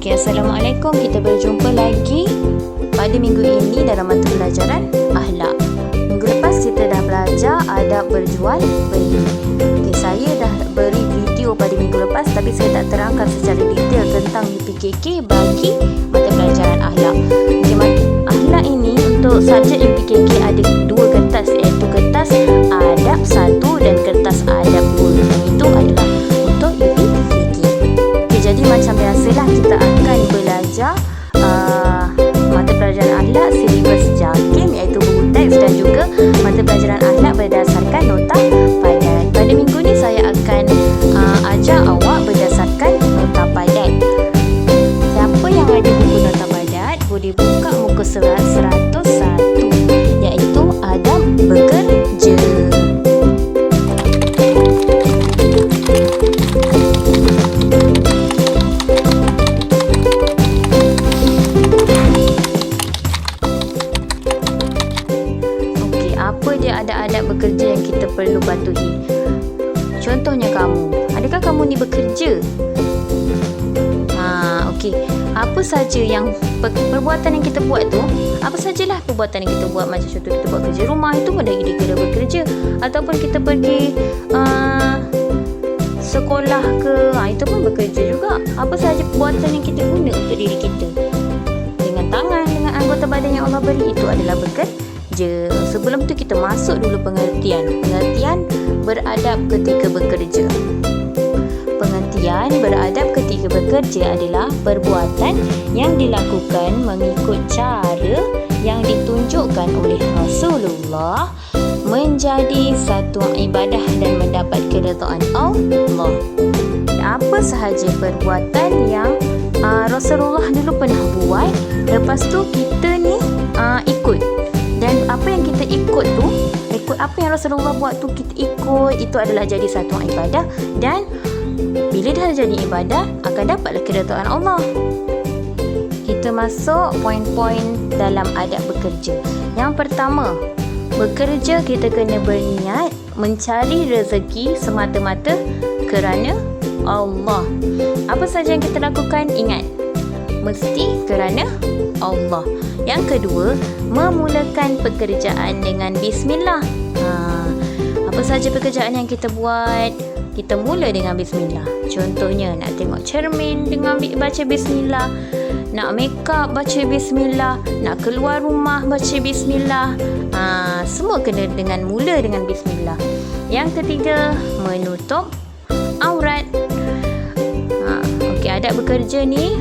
Okey, Assalamualaikum. Kita berjumpa lagi pada minggu ini dalam mata pelajaran akhlak. Minggu lepas kita dah belajar adab berjual beli. Okey, saya dah beri video pada minggu lepas tapi saya tak terangkan secara detail tentang UPKK bagi mata pelajaran akhlak. Okey, akhlak ini untuk subjek UPKK ada dua kertas, iaitu kertas adab 1 dan kertas adab 2. Itu adalah untuk UPKK. Jadi macam biasalah kita akan belajar mata pelajaran akhlak silibus JAKIM, iaitu buku teks dan juga mata pelajaran akhlak berdasarkan nota padat. Pada minggu ni saya akan ajar awak berdasarkan nota padat. Siapa yang ada buku nota padat boleh buka muka surat 101, iaitu adab bekerja. Apa dia adab-adab bekerja yang kita perlu patuhi? Contohnya kamu, adakah kamu ni bekerja? Okey. Apa saja yang perbuatan yang kita buat tu, apa sajalah perbuatan yang kita buat, macam contoh kita buat kerja rumah, itu pun dah dikira bekerja. Ataupun kita pergi sekolah ke, itu pun bekerja juga. Apa saja perbuatan yang kita guna untuk diri kita dengan tangan, dengan anggota badan yang Allah beri, itu adalah bekerja. Sebelum tu kita masuk dulu pengertian beradab ketika bekerja. Pengertian beradab ketika bekerja adalah perbuatan yang dilakukan mengikut cara yang ditunjukkan oleh Rasulullah menjadi satu ibadah dan mendapat keredaan Allah. Apa sahaja perbuatan yang Rasulullah dulu pernah buat, lepas tu kita ni ikut. Dan apa yang kita ikut tu, ikut apa yang Rasulullah buat tu, kita ikut, itu adalah jadi satu ibadah. Dan bila dah jadi ibadah, akan dapatlah keredaan Allah. Kita masuk poin-poin dalam adab bekerja. Yang pertama, bekerja kita kena berniat mencari rezeki semata-mata kerana Allah. Apa saja yang kita lakukan, ingat, mesti kerana Allah. Yang kedua, memulakan pekerjaan dengan bismillah. Apa saja pekerjaan yang kita buat, kita mula dengan bismillah. Contohnya, nak tengok cermin dengan baca bismillah, nak make up baca bismillah, nak keluar rumah baca bismillah. Semua kena mula dengan bismillah. Yang ketiga, menutup aurat. Okey, adab bekerja ni,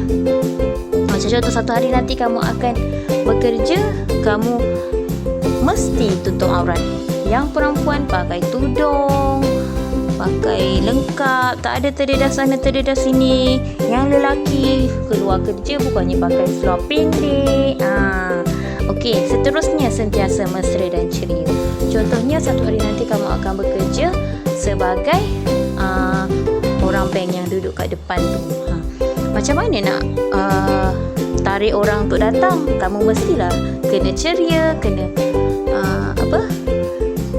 macam contoh satu hari nanti kamu akan bekerja, kamu mesti tutup aurat. Yang perempuan pakai tudung, pakai lengkap, tak ada terdedah sana terdedah sini. Yang lelaki keluar kerja bukannya pakai seluar pendek. Okey, seterusnya sentiasa mesra dan ceria. Contohnya satu hari nanti kamu akan bekerja sebagai orang bank yang duduk kat depan tu. Macam mana nak tarik orang untuk datang? Kamu mestilah kena ceria, kena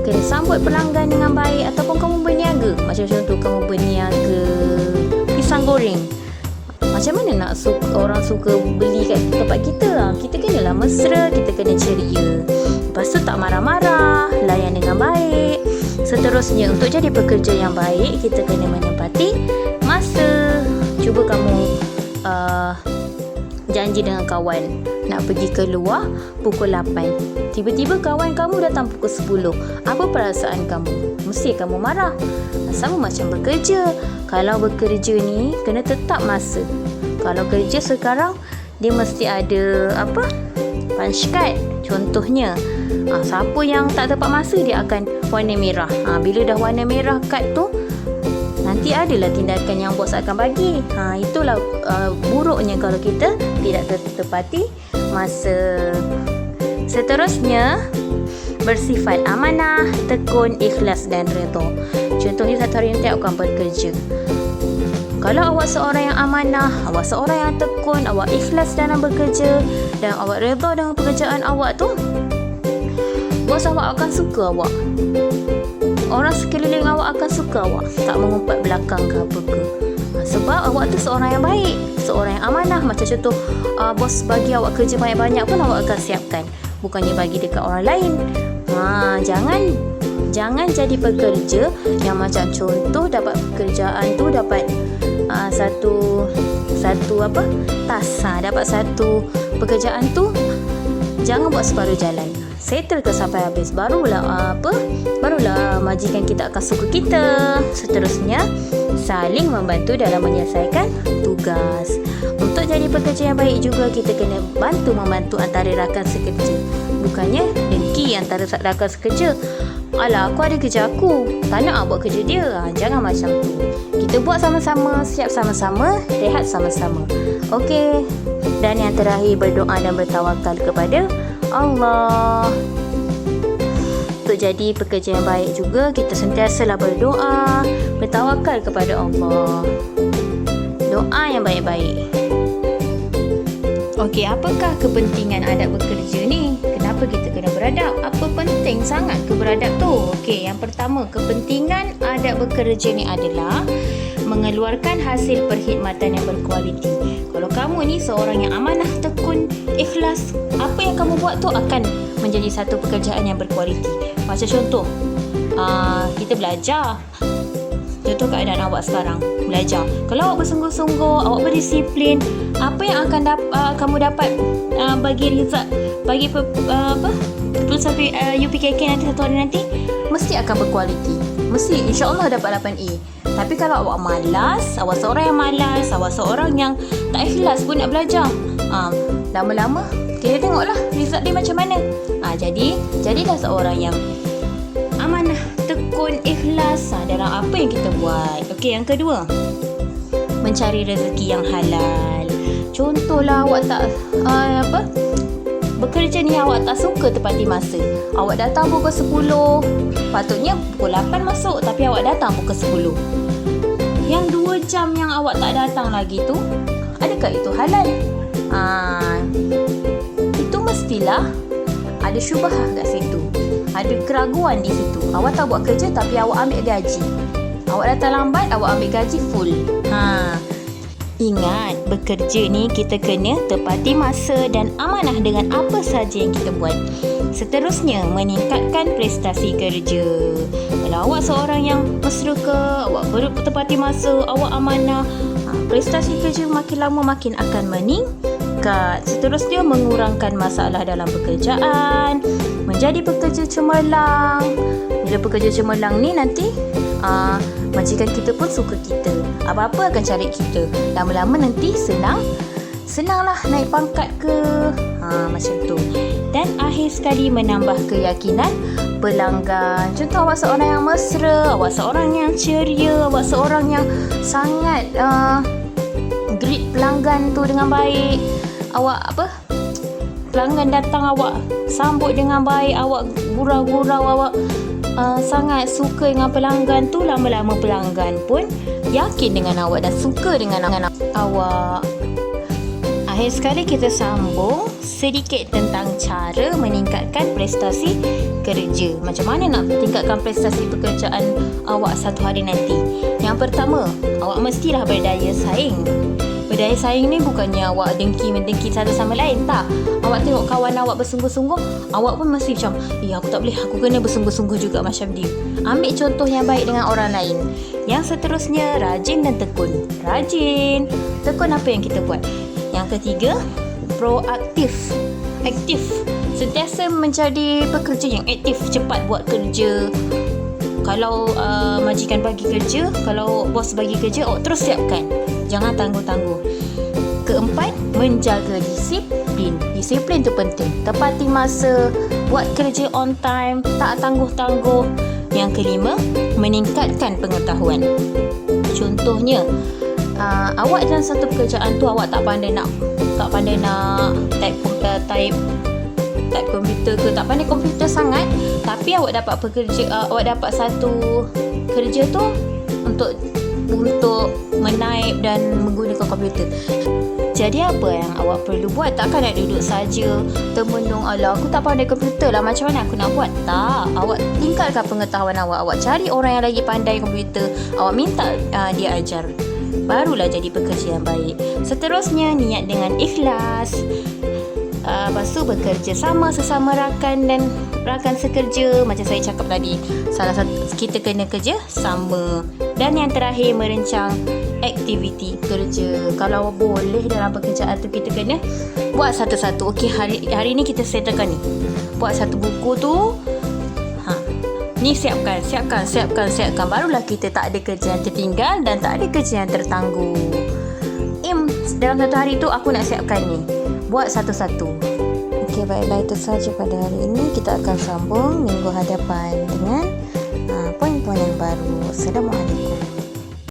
kena sambut pelanggan dengan baik. Ataupun kamu berniaga, macam contoh kamu berniaga pisang goreng, macam mana nak orang suka beli kat tempat kita? Kita kenalah mesra, kita kena ceria. Lepas tu tak marah-marah, layan dengan baik. Seterusnya, untuk jadi pekerja yang baik, kita kena menepati masa. Cuba kamu janji dengan kawan nak pergi keluar pukul 8. Tiba-tiba kawan kamu datang pukul 10. Apa perasaan kamu? Mesti kamu marah. Sama macam bekerja. Kalau bekerja ni kena tetap masa. Kalau kerja sekarang, dia mesti ada punch card. Contohnya, siapa yang tak tepat masa, dia akan warna merah. Bila dah warna merah kad tu, nanti adalah tindakan yang bos akan bagi. Itulah buruknya kalau kita tidak tertepati masa. Seterusnya, bersifat amanah, tekun, ikhlas dan redha. Contohnya satu hari nanti awak akan bekerja. Kalau awak seorang yang amanah, awak seorang yang tekun, awak ikhlas dalam bekerja dan awak redha dengan pekerjaan awak tu, bos awak akan suka awak. Orang sekeliling awak akan suka awak, tak mengumpat belakang ke apa ke. Sebab awak tu seorang yang baik, seorang yang amanah. Macam contoh, bos bagi awak kerja banyak-banyak pun awak akan siapkan, bukannya bagi dekat orang lain. Jangan jadi pekerja yang macam contoh dapat pekerjaan tu, dapat satu task, dapat satu pekerjaan tu, jangan buat separuh jalan, settle ke sampai habis, barulah majikan kita akan suka kita. Seterusnya, saling membantu dalam menyelesaikan tugas. Untuk jadi pekerja yang baik juga, kita kena membantu antara rakan sekerja, bukannya dengki antara rakan sekerja. Alah, aku ada kerja aku, tak nak buat kerja dia. Jangan macam tu. Kita buat sama-sama, siap sama-sama, rehat sama-sama. Okey. Dan yang terakhir, berdoa dan bertawakal kepada Allah. Untuk jadi pekerja yang baik juga, kita sentiasalah berdoa, bertawakal kepada Allah. Doa yang baik-baik. Okey, apakah kepentingan adab bekerja ni? Kenapa kita kena beradab? Apa penting sangat ke beradab tu? Okey, yang pertama, kepentingan adab bekerja ni adalah mengeluarkan hasil perkhidmatan yang berkualiti. Kalau kamu ni seorang yang amanah, tekun, ikhlas, apa yang kamu buat tu akan menjadi satu pekerjaan yang berkualiti. Macam contoh, kita belajar. Contoh keadaan awak sekarang, belajar. Kalau awak bersungguh-sungguh, awak berdisiplin, apa yang akan kamu dapat bagi result, bagi keputusan UPKK nanti satu hari nanti, mesti akan berkualiti. Mesti insya-Allah dapat 8A. Tapi kalau awak malas, awak seorang yang malas, awak seorang yang tak ikhlas pun nak belajar, lama-lama kita tengoklah result dia macam mana. Jadilah seorang yang amanah, tekun, ikhlas dalam apa yang kita buat. Okey, yang kedua, mencari rezeki yang halal. Contohlah, awak tak bekerja ni, awak tak suka tepati masa. Awak datang pukul 10, patutnya pukul 8 masuk, tapi awak datang pukul 10. Yang 2 jam yang awak tak datang lagi tu, adakah itu halal? Itu mestilah ada syubhah kat situ, ada keraguan di situ. Awak tak buat kerja tapi awak ambil gaji. Awak datang lambat, awak ambil gaji full. Ingat, bekerja ni kita kena tepati masa dan amanah dengan apa sahaja yang kita buat. Seterusnya, meningkatkan prestasi kerja. Kalau awak seorang yang mesra ke, awak bertepati masa, awak amanah, prestasi kerja makin lama makin akan meningkat. Seterusnya, mengurangkan masalah dalam pekerjaan, menjadi pekerja cemerlang. Bila pekerja cemerlang ni nanti majikan kita pun suka kita, apa-apa akan cari kita. Lama-lama nanti senanglah naik pangkat ke, macam tu. Dan akhir sekali, menambah keyakinan pelanggan. Contoh, awak seorang yang mesra, awak seorang yang ceria, awak seorang yang sangat greet pelanggan tu dengan baik. Pelanggan datang, awak sambut dengan baik, awak gurau-gurau, awak sangat suka dengan pelanggan tu. Lama-lama pelanggan pun yakin dengan awak dan suka dengan awak. Akhir sekali, kita sambung sedikit tentang cara meningkatkan prestasi kerja. Macam mana nak tingkatkan prestasi pekerjaan awak satu hari nanti? Yang pertama, awak mestilah berdaya saing. Berdaya saing ni bukannya awak dengki-mendengki satu sama lain, tak. Awak tengok kawan awak bersungguh-sungguh, awak pun mesti macam, aku tak boleh, aku kena bersungguh-sungguh juga macam dia. Ambil contoh yang baik dengan orang lain. Yang seterusnya, rajin dan tekun. Rajin, tekun apa yang kita buat. Yang ketiga, proaktif, aktif. Sentiasa menjadi pekerja yang aktif, cepat buat kerja. Kalau majikan bagi kerja, kalau bos bagi kerja, awak terus siapkan. Jangan tangguh-tangguh. Keempat, menjaga disiplin. Disiplin tu penting. Tepati masa, buat kerja on time, tak tangguh-tangguh. Yang kelima, meningkatkan pengetahuan. Contohnya, awak dalam satu pekerjaan tu awak tak pandai nak type komputer ke, tak pandai komputer sangat, tapi awak dapat satu kerja tu untuk menaip dan menggunakan komputer. Jadi apa yang awak perlu buat? Takkan nak duduk saja termenung, alah aku tak pandai komputer lah, macam mana aku nak buat? Tak, awak tingkatkan pengetahuan awak. Awak cari orang yang lagi pandai komputer, awak minta dia ajar. barulah jadi pekerja yang baik. Seterusnya, niat dengan ikhlas. Lepas tu bekerja sama sesama rakan dan rakan sekerja. Macam saya cakap tadi, salah satu kita kena kerja sama. Dan yang terakhir, merancang aktiviti kerja. Kalau boleh dalam pekerjaan tu kita kena buat satu-satu. Okey, hari ni kita settlekan ni. Buat satu buku tu. Ni siapkan. Barulah kita tak ada kerja yang tertinggal dan tak ada kerja yang tertangguh. Dalam satu hari tu aku nak siapkan ni. Buat satu-satu. Okey, baiklah, itu sahaja pada hari ini. Kita akan sambung minggu hadapan dengan poin-poin yang baru. Assalamualaikum.